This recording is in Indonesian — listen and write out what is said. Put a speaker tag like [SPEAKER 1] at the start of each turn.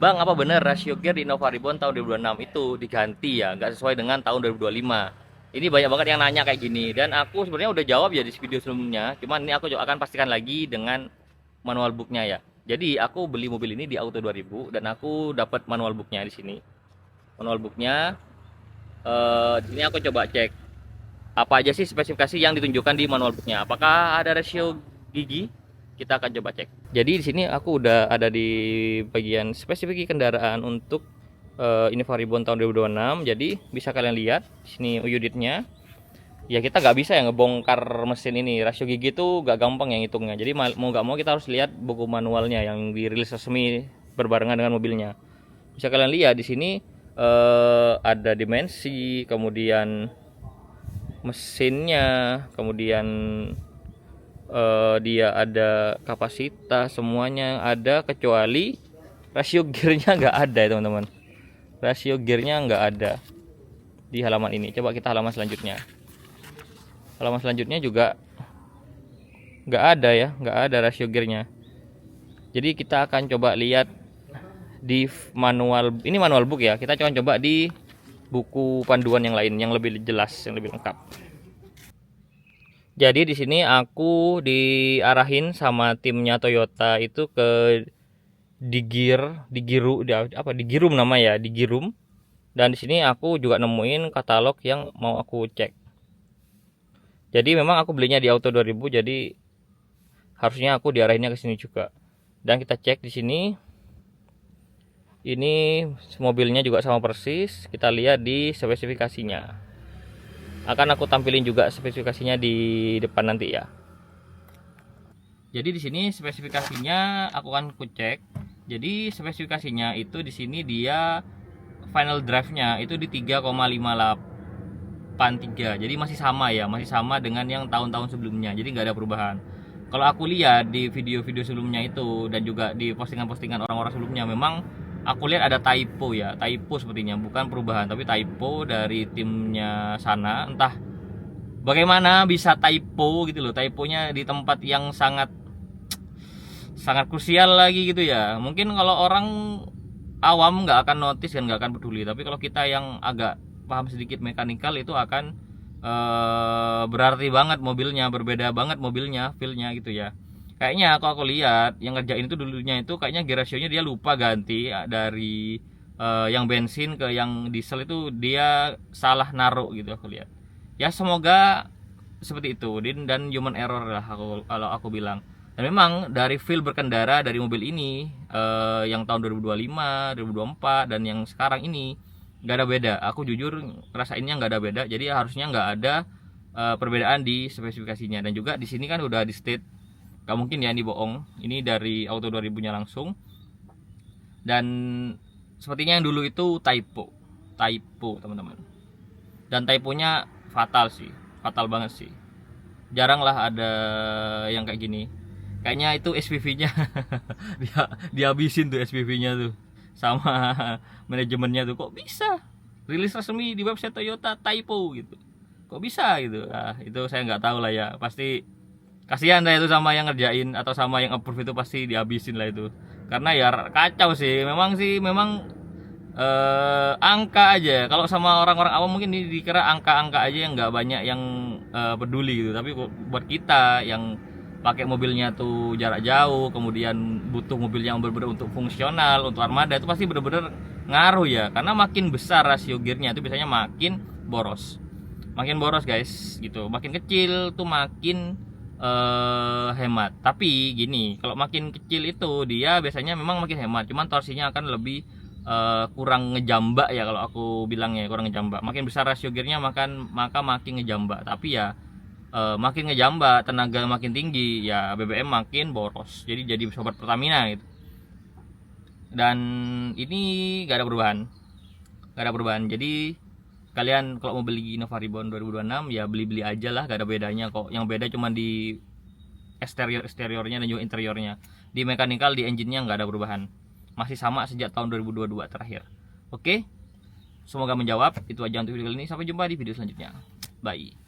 [SPEAKER 1] Bang, apa bener rasio gear di Innova Reborn tahun 2026 itu diganti ya, nggak sesuai dengan tahun 2025? Ini banyak banget yang nanya kayak gini, dan aku sebenarnya udah jawab ya di video sebelumnya. Cuman ini aku juga akan pastikan lagi dengan manual booknya ya. Jadi aku beli mobil ini di Auto 2000 dan aku dapat manual booknya di sini. Manual booknya, di sini aku coba cek apa aja sih spesifikasi yang ditunjukkan di manual booknya. Apakah ada rasio gigi? Kita akan coba cek. Jadi di sini aku udah ada di bagian spesifikasi kendaraan untuk Innova Reborn tahun 2026. Jadi bisa kalian lihat di sini unitnya. Ya kita nggak bisa ya ngebongkar mesin ini. Rasio gigi itu nggak gampang yang hitungnya. Jadi mau nggak mau kita harus lihat buku manualnya yang dirilis resmi berbarengan dengan mobilnya. Bisa kalian lihat di sini ada dimensi, kemudian mesinnya, kemudian dia ada kapasitas, semuanya ada kecuali rasio gearnya nggak ada ya teman-teman. Rasio gearnya nggak ada di halaman ini. Coba kita halaman selanjutnya. Halaman selanjutnya juga nggak ada ya, nggak ada rasio gearnya. Jadi kita akan coba lihat di manual, ini manual book ya. Kita coba di buku panduan yang lain yang lebih jelas, yang lebih lengkap. Jadi di sini aku diarahin sama timnya Toyota itu ke Digirum nama ya, Digirum. Dan di sini aku juga nemuin katalog yang mau aku cek. Jadi memang aku belinya di Auto 2000, jadi harusnya aku diarahinnya ke sini juga. Dan kita cek di sini. Ini mobilnya juga sama persis. Kita lihat di spesifikasinya. Akan aku tampilin juga spesifikasinya di depan nanti ya. Jadi di sini spesifikasinya aku akan cek. Jadi spesifikasinya itu di sini dia final drive-nya itu di 3,583. Jadi masih sama ya, masih sama dengan yang tahun-tahun sebelumnya. Jadi nggak ada perubahan. Kalau aku lihat di video-video sebelumnya itu dan juga di postingan-postingan orang-orang sebelumnya, memang aku lihat ada typo ya, typo sepertinya, bukan perubahan tapi typo dari timnya sana. Entah bagaimana bisa typo gitu loh, typonya di tempat yang sangat sangat krusial lagi gitu ya. Mungkin kalau orang awam nggak akan notice dan nggak akan peduli, tapi kalau kita yang agak paham sedikit mekanikal itu akan berarti banget mobilnya, berbeda banget mobilnya, feelnya gitu ya. Kayaknya kalau aku lihat yang ngerjain itu dulunya itu kayaknya gear ratio-nya dia lupa ganti dari yang bensin ke yang diesel, itu dia salah naruh gitu aku lihat. Ya semoga seperti itu, dan human error lah kalau aku bilang. Dan memang dari feel berkendara dari mobil ini yang tahun 2025, 2024 dan yang sekarang ini nggak ada beda. Aku jujur rasainnya nggak ada beda. Jadi harusnya nggak ada perbedaan di spesifikasinya. Dan juga di sini kan udah di state, nggak mungkin ya ini bohong. Ini dari Auto 2000-nya langsung. Dan sepertinya yang dulu itu typo teman-teman. Dan typonya fatal sih, fatal banget sih. Jarang lah ada yang kayak gini. Kayaknya itu SPV-nya dihabisin tuh SPV-nya tuh sama manajemennya tuh. Kok bisa rilis resmi di website Toyota typo gitu, kok bisa gitu. Nah itu saya nggak tahu lah ya, pasti kasihan lah itu sama yang ngerjain atau sama yang approve, itu pasti dihabisin lah itu. Karena ya kacau sih memang angka aja. Kalau sama orang-orang awam mungkin dikira angka-angka aja yang nggak banyak yang peduli gitu, tapi buat kita yang pakai mobilnya tuh jarak jauh, kemudian butuh mobil yang benar-benar untuk fungsional, untuk armada, itu pasti benar-benar ngaruh ya. Karena makin besar rasio gearnya itu biasanya makin boros guys gitu. Makin kecil tuh makin hemat. Tapi gini, kalau makin kecil itu dia biasanya memang makin hemat, cuman torsinya akan lebih kurang ngejambak ya, kalau aku bilangnya kurang ngejambak. Makin besar rasio gearnya maka makin ngejambak. Tapi ya makin ngejambak, tenaga makin tinggi ya, BBM makin boros. Jadi sobat Pertamina gitu. Dan ini gak ada perubahan. Jadi kalian kalau mau beli Innova Reborn 2026 ya beli aja lah, gak ada bedanya kok. Yang beda cuma di eksteriornya dan juga interiornya. Di mechanical, di engine-nya gak ada perubahan, masih sama sejak tahun 2022 terakhir. Oke, semoga menjawab. Itu aja untuk video kali ini, sampai jumpa di video selanjutnya. Bye.